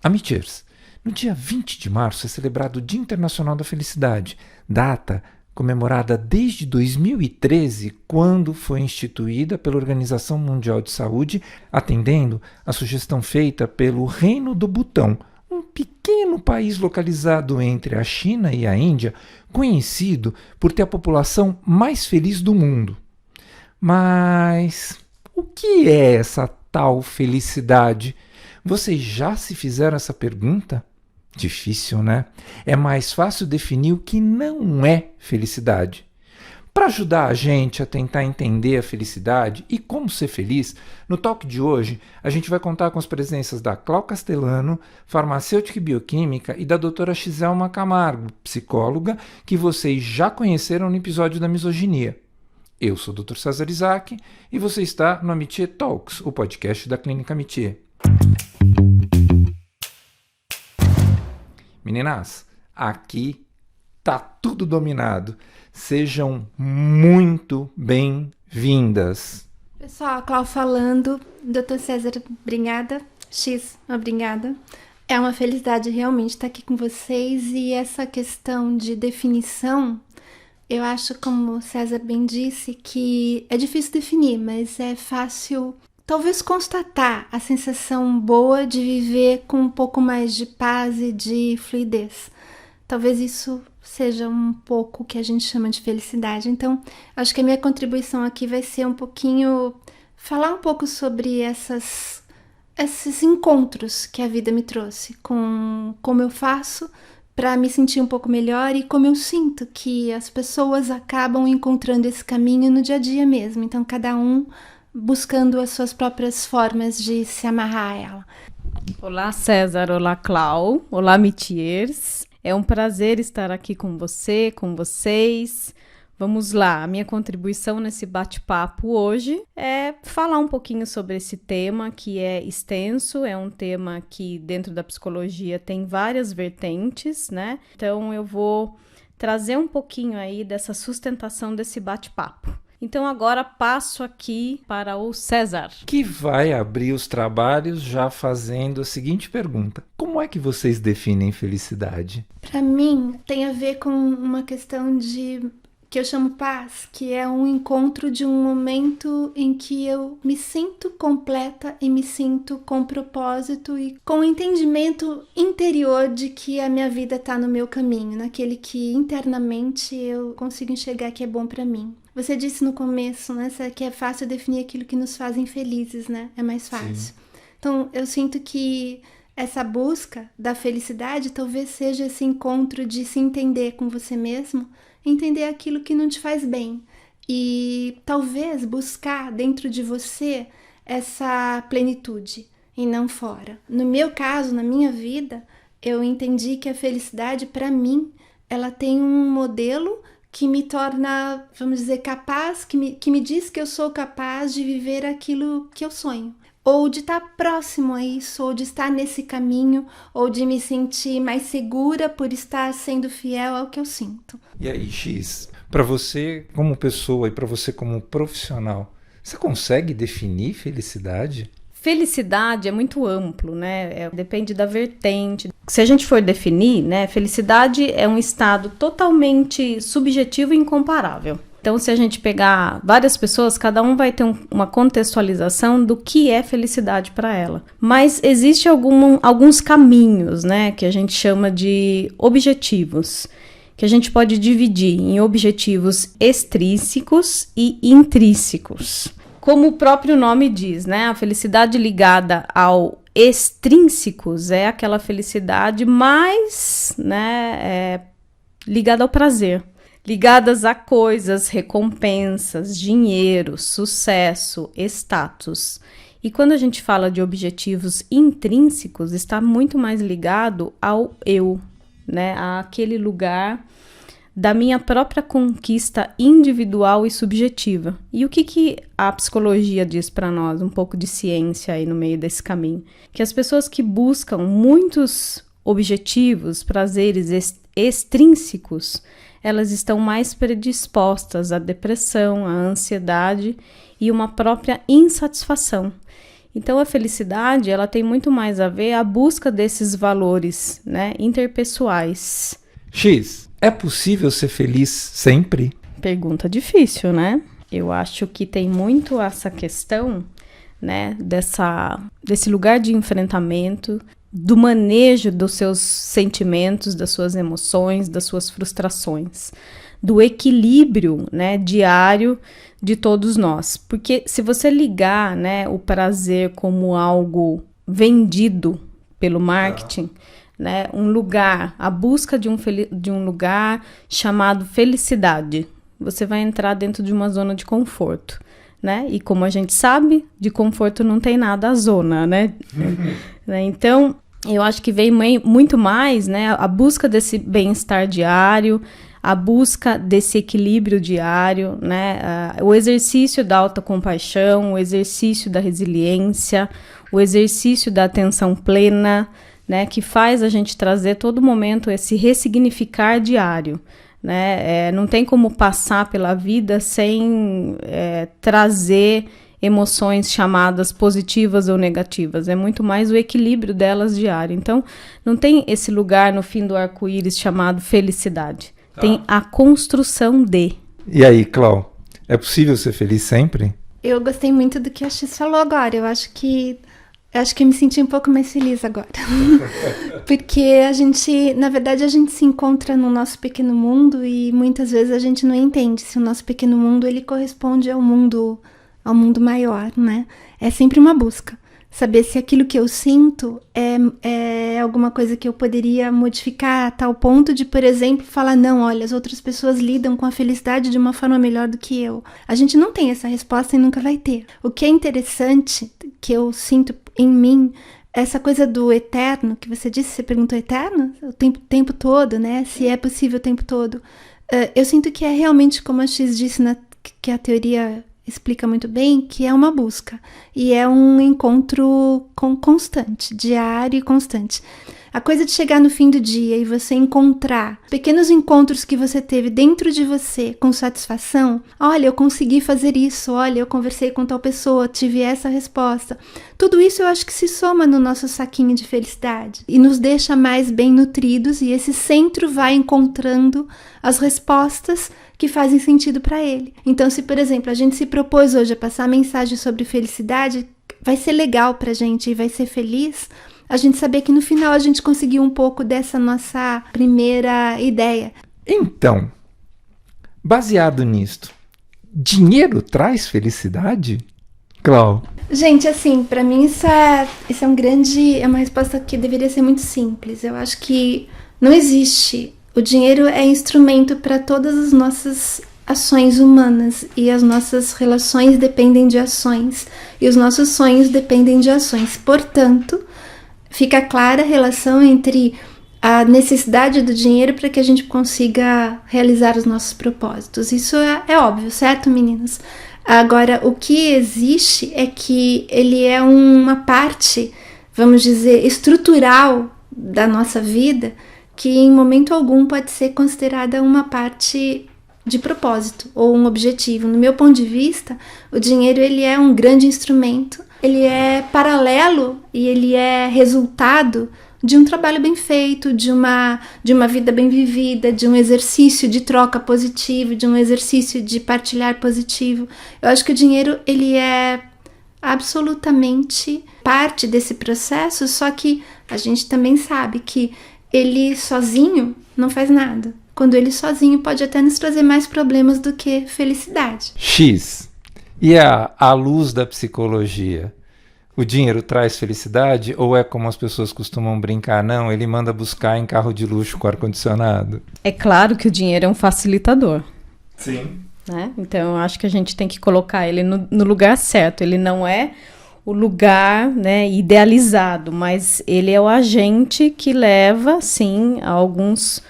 Amitiers, no dia 20 de março é celebrado o Dia Internacional da Felicidade, data comemorada desde 2013, quando foi instituída pela Organização Mundial de Saúde, atendendo a sugestão feita pelo Reino do Butão, um pequeno país localizado entre a China e a Índia, conhecido por ter a população mais feliz do mundo. Mas o que é essa tal felicidade? Vocês já se fizeram essa pergunta? Difícil, né? É mais fácil definir o que não é felicidade. Para ajudar a gente a tentar entender a felicidade e como ser feliz, no talk de hoje a gente vai contar com as presenças da Clau Castellano, farmacêutica e bioquímica, e da doutora Xiselma Camargo, psicóloga, que vocês já conheceram no episódio da misoginia. Eu sou o Dr. César Isaac e você está no Amitié Talks, o podcast da Clínica Amitié. Meninas, aqui tá tudo dominado. Sejam muito bem-vindas. Pessoal, a Clau falando. Dr. César, obrigada. X, obrigada. É uma felicidade realmente estar aqui com vocês. E essa questão de definição, eu acho, como o César bem disse, que é difícil definir, mas é fácil, talvez, constatar a sensação boa de viver com um pouco mais de paz e de fluidez. Talvez isso seja um pouco o que a gente chama de felicidade. Então, acho que a minha contribuição aqui vai ser um pouquinho, falar um pouco sobre esses encontros que a vida me trouxe, com como eu faço para me sentir um pouco melhor e como eu sinto que as pessoas acabam encontrando esse caminho no dia a dia mesmo. Então, cada um buscando as suas próprias formas de se amarrar a ela. Olá, César. Olá, Clau. Olá, Amitiers. É um prazer estar aqui com você, com vocês. Vamos lá, a minha contribuição nesse bate-papo hoje é falar um pouquinho sobre esse tema que é extenso, é um tema que dentro da psicologia tem várias vertentes, né? Então eu vou trazer um pouquinho aí dessa sustentação desse bate-papo. Então agora passo aqui para o César, que vai abrir os trabalhos já fazendo a seguinte pergunta: como é que vocês definem felicidade? Para mim, tem a ver com uma questão que eu chamo paz, que é um encontro de um momento em que eu me sinto completa e me sinto com propósito e com o entendimento interior de que a minha vida está no meu caminho, naquele que internamente eu consigo enxergar que é bom para mim. Você disse no começo, né, que é fácil definir aquilo que nos faz infelizes, né? É mais fácil. Sim. Então, eu sinto que essa busca da felicidade talvez seja esse encontro de se entender com você mesmo, entender aquilo que não te faz bem e talvez buscar dentro de você essa plenitude e não fora. No meu caso, na minha vida, eu entendi que a felicidade, para mim, ela tem um modelo que me torna, vamos dizer, capaz, que me diz que eu sou capaz de viver aquilo que eu sonho. Ou de estar próximo a isso, ou de estar nesse caminho, ou de me sentir mais segura por estar sendo fiel ao que eu sinto. E aí, X, para você como pessoa e para você como profissional, você consegue definir felicidade? Felicidade é muito amplo, né? Depende da vertente. Se a gente for definir, né, felicidade é um estado totalmente subjetivo e incomparável. Então, se a gente pegar várias pessoas, cada um vai ter uma contextualização do que é felicidade para ela. Mas existe alguns caminhos, né, que a gente chama de objetivos, que a gente pode dividir em objetivos extrínsecos e intrínsecos. Como o próprio nome diz, né, a felicidade ligada ao extrínsecos é aquela felicidade mais, né, ligada ao prazer. Ligadas a coisas, recompensas, dinheiro, sucesso, status. E quando a gente fala de objetivos intrínsecos, está muito mais ligado ao eu, né? Àquele lugar da minha própria conquista individual e subjetiva. E o que a psicologia diz para nós? Um pouco de ciência aí no meio desse caminho. Que as pessoas que buscam muitos objetivos, prazeres extrínsecos, elas estão mais predispostas à depressão, à ansiedade e uma própria insatisfação. Então, a felicidade, ela tem muito mais a ver a busca desses valores, né, interpessoais. X, é possível ser feliz sempre? Pergunta difícil, né? Eu acho que tem muito essa questão, né, desse lugar de enfrentamento, do manejo dos seus sentimentos, das suas emoções, das suas frustrações, do equilíbrio, né, diário de todos nós. Porque se você ligar, né, o prazer como algo vendido pelo marketing, né, um lugar, a busca de um lugar chamado felicidade, você vai entrar dentro de uma zona de conforto, né? E como a gente sabe, de conforto não tem nada a zona, né? Então, eu acho que vem muito mais, né, a busca desse bem-estar diário, a busca desse equilíbrio diário, né, o exercício da autocompaixão, o exercício da resiliência, o exercício da atenção plena, né, que faz a gente trazer todo momento esse ressignificar diário, né, não tem como passar pela vida sem trazer emoções chamadas positivas ou negativas, é muito mais o equilíbrio delas diário. Então, não tem esse lugar no fim do arco-íris chamado felicidade. Tem a construção de. E aí, Clau, é possível ser feliz sempre? Eu gostei muito do que a X falou agora. Eu acho que eu me senti um pouco mais feliz agora. Porque na verdade, a gente se encontra no nosso pequeno mundo e muitas vezes a gente não entende se o nosso pequeno mundo ele corresponde ao mundo maior, né? É sempre uma busca. Saber se aquilo que eu sinto é alguma coisa que eu poderia modificar a tal ponto de, por exemplo, falar, não, olha, as outras pessoas lidam com a felicidade de uma forma melhor do que eu. A gente não tem essa resposta e nunca vai ter. O que é interessante, que eu sinto em mim, essa coisa do eterno, que você disse, você perguntou eterno? O tempo todo, né? Se é possível o tempo todo. Eu sinto que é realmente, como a X disse, que a teoria explica muito bem, que é uma busca e é um encontro constante, diário e constante. A coisa de chegar no fim do dia e você encontrar pequenos encontros que você teve dentro de você com satisfação. Olha, eu consegui fazer isso. Olha, eu conversei com tal pessoa, tive essa resposta. Tudo isso eu acho que se soma no nosso saquinho de felicidade e nos deixa mais bem nutridos, e esse centro vai encontrando as respostas que fazem sentido para ele. Então, se, por exemplo, a gente se propôs hoje a passar mensagem sobre felicidade, vai ser legal pra gente e vai ser feliz a gente saber que no final a gente conseguiu um pouco dessa nossa primeira ideia. Então, baseado nisto, dinheiro traz felicidade? Clau? Gente, assim, pra mim isso é uma resposta que deveria ser muito simples. Eu acho que não existe. O dinheiro é instrumento para todas as nossas ações humanas, e as nossas relações dependem de ações, e os nossos sonhos dependem de ações. Portanto, fica clara a relação entre a necessidade do dinheiro para que a gente consiga realizar os nossos propósitos. Isso é óbvio, certo, meninas? Agora, o que existe é que ele é uma parte, vamos dizer, estrutural da nossa vida, que em momento algum pode ser considerada uma parte de propósito ou um objetivo. No meu ponto de vista, o dinheiro ele é um grande instrumento, ele é paralelo e ele é resultado de um trabalho bem feito, de uma vida bem vivida, de um exercício de troca positivo, de um exercício de partilhar positivo. Eu acho que o dinheiro ele é absolutamente parte desse processo, só que a gente também sabe que ele sozinho não faz nada. Quando ele sozinho pode até nos trazer mais problemas do que felicidade. X. E à luz da psicologia, o dinheiro traz felicidade ou é como as pessoas costumam brincar? Não, ele manda buscar em carro de luxo com ar-condicionado. É claro que o dinheiro é um facilitador. Sim. Né? Então, eu acho que a gente tem que colocar ele no lugar certo. Ele não é o lugar, né, idealizado, mas ele é o agente que leva, sim, a alguns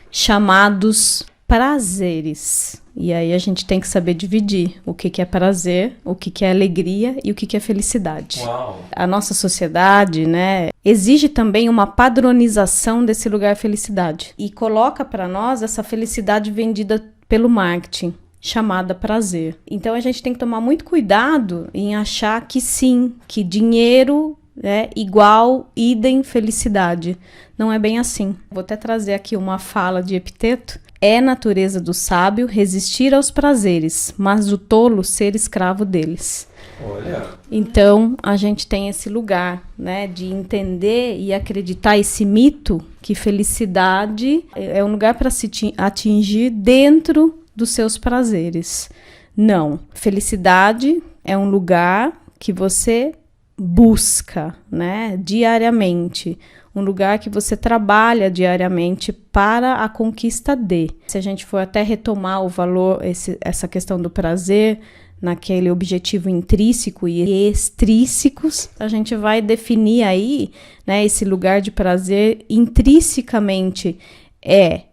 chamados prazeres. E aí a gente tem que saber dividir o que é prazer, o que é alegria e o que é felicidade. Uau. A nossa sociedade, né, exige também uma padronização desse lugar felicidade e coloca para nós essa felicidade vendida pelo marketing. chamada prazer. Então a gente tem que tomar muito cuidado em achar que sim, que dinheiro é igual, idem, felicidade. Não é bem assim. Vou até trazer aqui uma fala de Epiteto. É natureza do sábio resistir aos prazeres, mas do tolo ser escravo deles. Olha. Então, a gente tem esse lugar, né, de entender e acreditar esse mito que felicidade é um lugar para se atingir dentro dos seus prazeres. Não. Felicidade é um lugar que você busca, né, diariamente. Um lugar que você trabalha diariamente para a conquista de. Se a gente for até retomar o valor, essa questão do prazer, naquele objetivo intrínseco e extrínsecos, a gente vai definir aí, né, esse lugar de prazer intrinsecamente é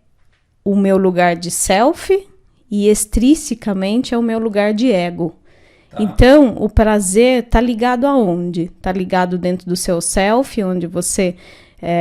o meu lugar de self e extrinsecamente é o meu lugar de ego. Tá. Então, o prazer está ligado aonde? Está ligado dentro do seu self, onde você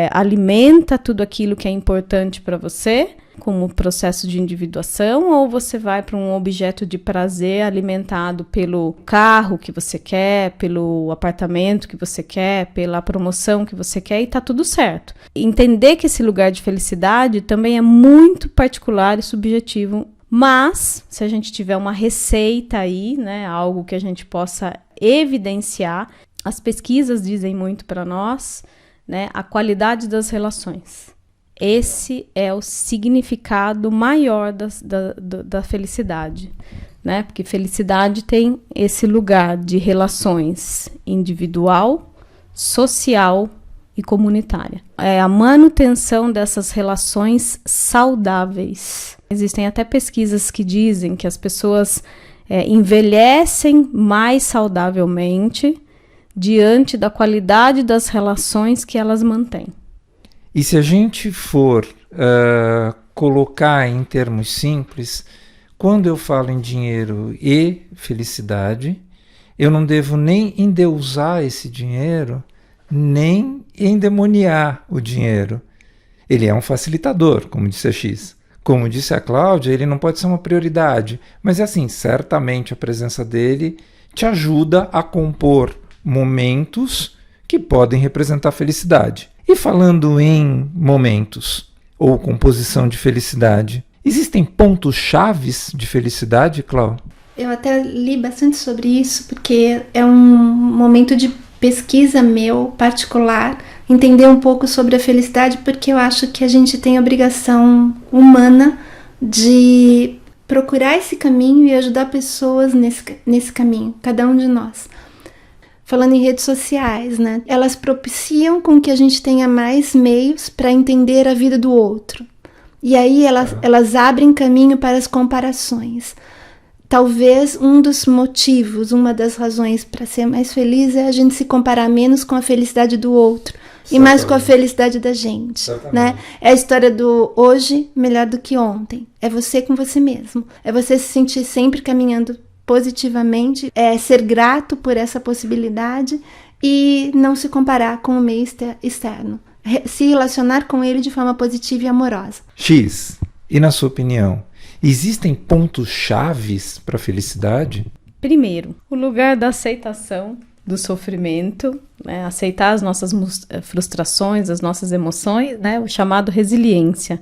alimenta tudo aquilo que é importante para você, como processo de individuação, ou você vai para um objeto de prazer alimentado pelo carro que você quer, pelo apartamento que você quer, pela promoção que você quer, e tá tudo certo. Entender que esse lugar de felicidade também é muito particular e subjetivo, mas se a gente tiver uma receita aí, né, algo que a gente possa evidenciar, as pesquisas dizem muito para nós, né, a qualidade das relações. Esse é o significado maior da felicidade, né? Porque felicidade tem esse lugar de relações individual, social e comunitária. É a manutenção dessas relações saudáveis. Existem até pesquisas que dizem que as pessoas envelhecem mais saudavelmente diante da qualidade das relações que elas mantêm. E se a gente for colocar em termos simples, quando eu falo em dinheiro e felicidade, eu não devo nem endeusar esse dinheiro, nem endemoniar o dinheiro. Ele é um facilitador, como disse a X. Como disse a Cláudia, ele não pode ser uma prioridade, mas assim, certamente a presença dele te ajuda a compor momentos que podem representar felicidade. E falando em momentos ou composição de felicidade, existem pontos chaves de felicidade, Cláudia? Eu até li bastante sobre isso, porque é um momento de pesquisa meu particular, entender um pouco sobre a felicidade, porque eu acho que a gente tem a obrigação humana de procurar esse caminho e ajudar pessoas nesse caminho, cada um de nós. Falando em redes sociais, né? Elas propiciam com que a gente tenha mais meios para entender a vida do outro. E aí elas abrem caminho para as comparações. Talvez um dos motivos, uma das razões para ser mais feliz é a gente se comparar menos com a felicidade do outro e mais com a felicidade da gente, né? É a história do hoje melhor do que ontem. É você com você mesmo. É você se sentir sempre caminhando positivamente, ser grato por essa possibilidade e não se comparar com o meio externo. Se relacionar com ele de forma positiva e amorosa. X, e na sua opinião, existem pontos chaves para a felicidade? Primeiro, o lugar da aceitação do sofrimento, né? Aceitar as nossas frustrações, as nossas emoções, né? O chamado resiliência.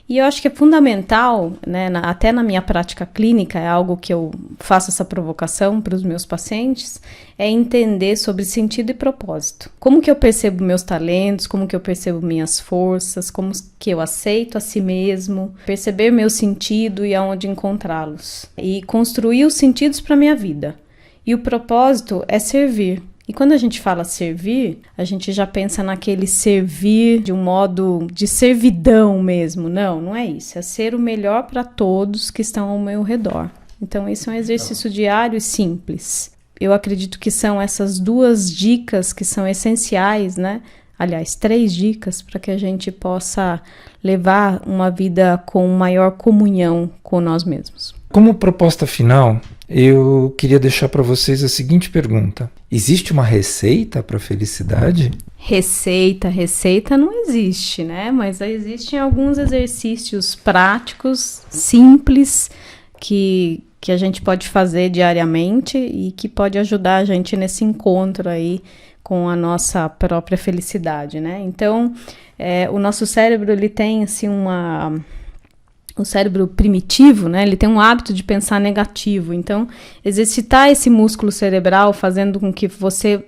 E eu acho que é fundamental, né, até na minha prática clínica, é algo que eu faço essa provocação para os meus pacientes, é entender sobre sentido e propósito. Como que eu percebo meus talentos, como que eu percebo minhas forças, como que eu aceito a si mesmo, perceber meu sentido e aonde encontrá-los. E construir os sentidos para a minha vida. E o propósito é servir. E quando a gente fala servir, a gente já pensa naquele servir de um modo de servidão mesmo. Não, não é isso. É ser o melhor para todos que estão ao meu redor. Então, esse é um exercício diário e simples. Eu acredito que são essas 2 dicas que são essenciais, né? Aliás, 3 dicas para que a gente possa levar uma vida com maior comunhão com nós mesmos. Como proposta final, eu queria deixar para vocês a seguinte pergunta. Existe uma receita para a felicidade? Receita não existe, né? Mas existem alguns exercícios práticos, simples, que que a gente pode fazer diariamente e que pode ajudar a gente nesse encontro aí com a nossa própria felicidade, né? Então, o nosso cérebro, ele tem, assim, o cérebro primitivo, né? Ele tem um hábito de pensar negativo. Então, exercitar esse músculo cerebral fazendo com que você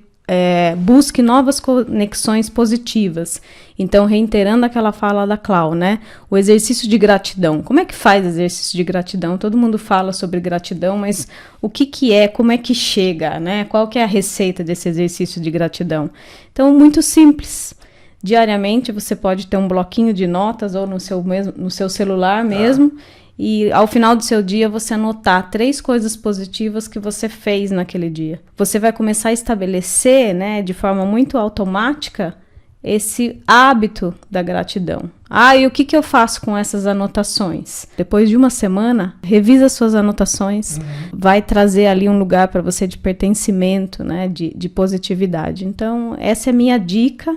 busque novas conexões positivas. Então, reiterando aquela fala da Clau, né? O exercício de gratidão. Como é que faz exercício de gratidão? Todo mundo fala sobre gratidão, mas o que é? Como é que chega, né? Qual que é a receita desse exercício de gratidão? Então, muito simples. Diariamente, você pode ter um bloquinho de notas ou no seu celular mesmo, e ao final do seu dia você anotar 3 coisas positivas que você fez naquele dia. Você vai começar a estabelecer, né, de forma muito automática, esse hábito da gratidão. E o que eu faço com essas anotações? Depois de uma semana, revisa suas anotações, vai trazer ali um lugar para você de pertencimento, né, de positividade. Então, essa é a minha dica.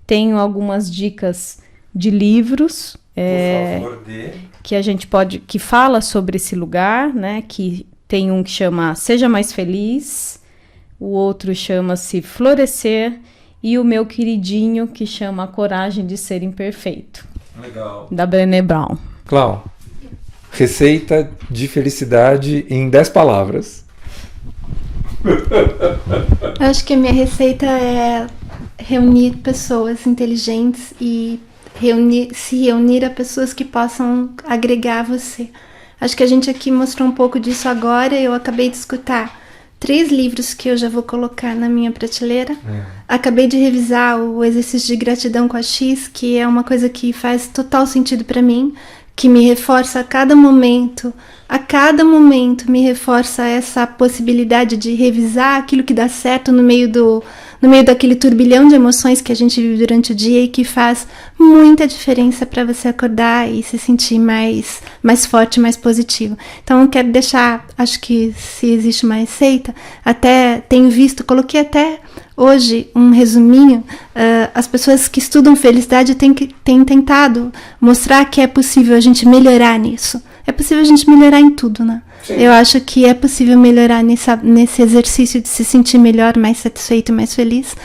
Tenho algumas dicas de livros, Por favor, que a gente que fala sobre esse lugar, né? Que tem um que chama Seja Mais Feliz, o outro chama-se Florescer, e o meu queridinho que chama A Coragem de Ser Imperfeito. Legal. Da Brené Brown. Clau, receita de felicidade em 10 palavras. Eu acho que a minha receita é reunir pessoas inteligentes e se reunir a pessoas que possam agregar você. Acho que a gente aqui mostrou um pouco disso agora. Eu acabei de escutar 3 livros que eu já vou colocar na minha prateleira. Acabei de revisar o exercício de gratidão com a X, que é uma coisa que faz total sentido para mim, que me reforça a cada momento me reforça essa possibilidade de revisar aquilo que dá certo no meio daquele turbilhão de emoções que a gente vive durante o dia e que faz muita diferença para você acordar e se sentir mais forte, mais positivo. Então eu quero deixar, acho que se existe uma receita, até tenho visto, coloquei até hoje um resuminho, as pessoas que estudam felicidade têm tentado mostrar que é possível a gente melhorar nisso. É possível a gente melhorar em tudo, né? Sim. Eu acho que é possível melhorar nesse exercício de se sentir melhor, mais satisfeito, mais feliz.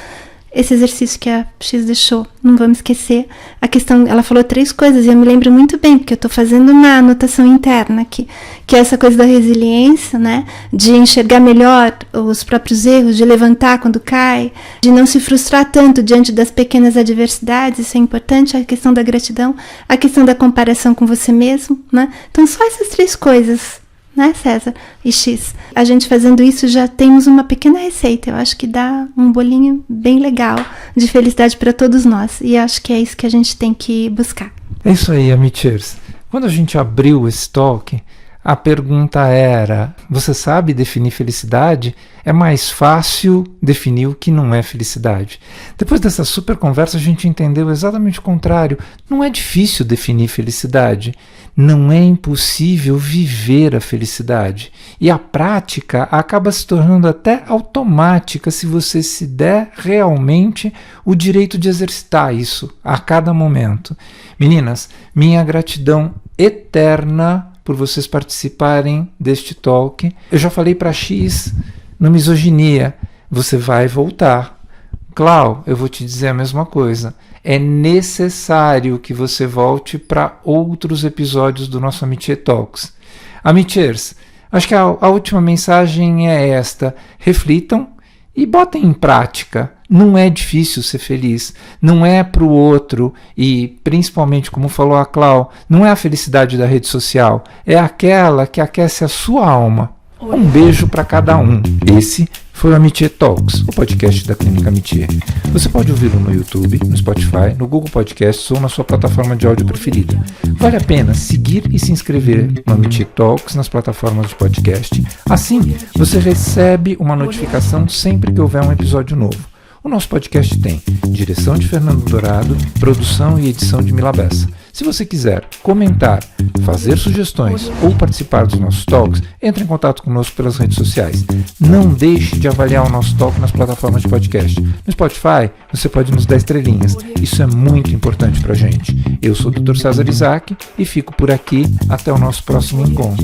Esse exercício que a X deixou, não vamos esquecer. A questão, ela falou 3 coisas e eu me lembro muito bem, porque eu estou fazendo uma anotação interna aqui, que é essa coisa da resiliência, né? De enxergar melhor os próprios erros, de levantar quando cai, de não se frustrar tanto diante das pequenas adversidades, isso é importante. A questão da gratidão, a questão da comparação com você mesmo, né? Então, só essas 3 coisas, né, César e X? A gente fazendo isso já temos uma pequena receita. Eu acho que dá um bolinho bem legal de felicidade para todos nós. E acho que é isso que a gente tem que buscar. É isso aí, Amitchers. Quando a gente abriu esse talk, a pergunta era: você sabe definir felicidade? É mais fácil definir o que não é felicidade. Depois dessa super conversa, a gente entendeu exatamente o contrário. Não é difícil definir felicidade. Não é impossível viver a felicidade. E a prática acaba se tornando até automática se você se der realmente o direito de exercitar isso a cada momento. Meninas, minha gratidão eterna por vocês participarem deste talk. Eu já falei para X no Misoginia, você vai voltar. Clau, eu vou te dizer a mesma coisa. É necessário que você volte para outros episódios do nosso Amitié Talks. Amitchers, acho que a última mensagem é esta. Reflitam e botem em prática. Não é difícil ser feliz. Não é para o outro e, principalmente, como falou a Clau, não é a felicidade da rede social. É aquela que aquece a sua alma. Um beijo para cada um. Esse foi o Amitié Talks, o podcast da Clínica Amitié. Você pode ouvi-lo no YouTube, no Spotify, no Google Podcasts ou na sua plataforma de áudio preferida. Vale a pena seguir e se inscrever no Amitié Talks nas plataformas de podcast. Assim, você recebe uma notificação sempre que houver um episódio novo. O nosso podcast tem direção de Fernando Dourado, produção e edição de Mila Bessa. Se você quiser comentar, fazer sugestões ou participar dos nossos talks, entre em contato conosco pelas redes sociais. Não deixe de avaliar o nosso talk nas plataformas de podcast. No Spotify, você pode nos dar estrelinhas. Isso é muito importante pra gente. Eu sou o Dr. César Isaac e fico por aqui até o nosso próximo encontro.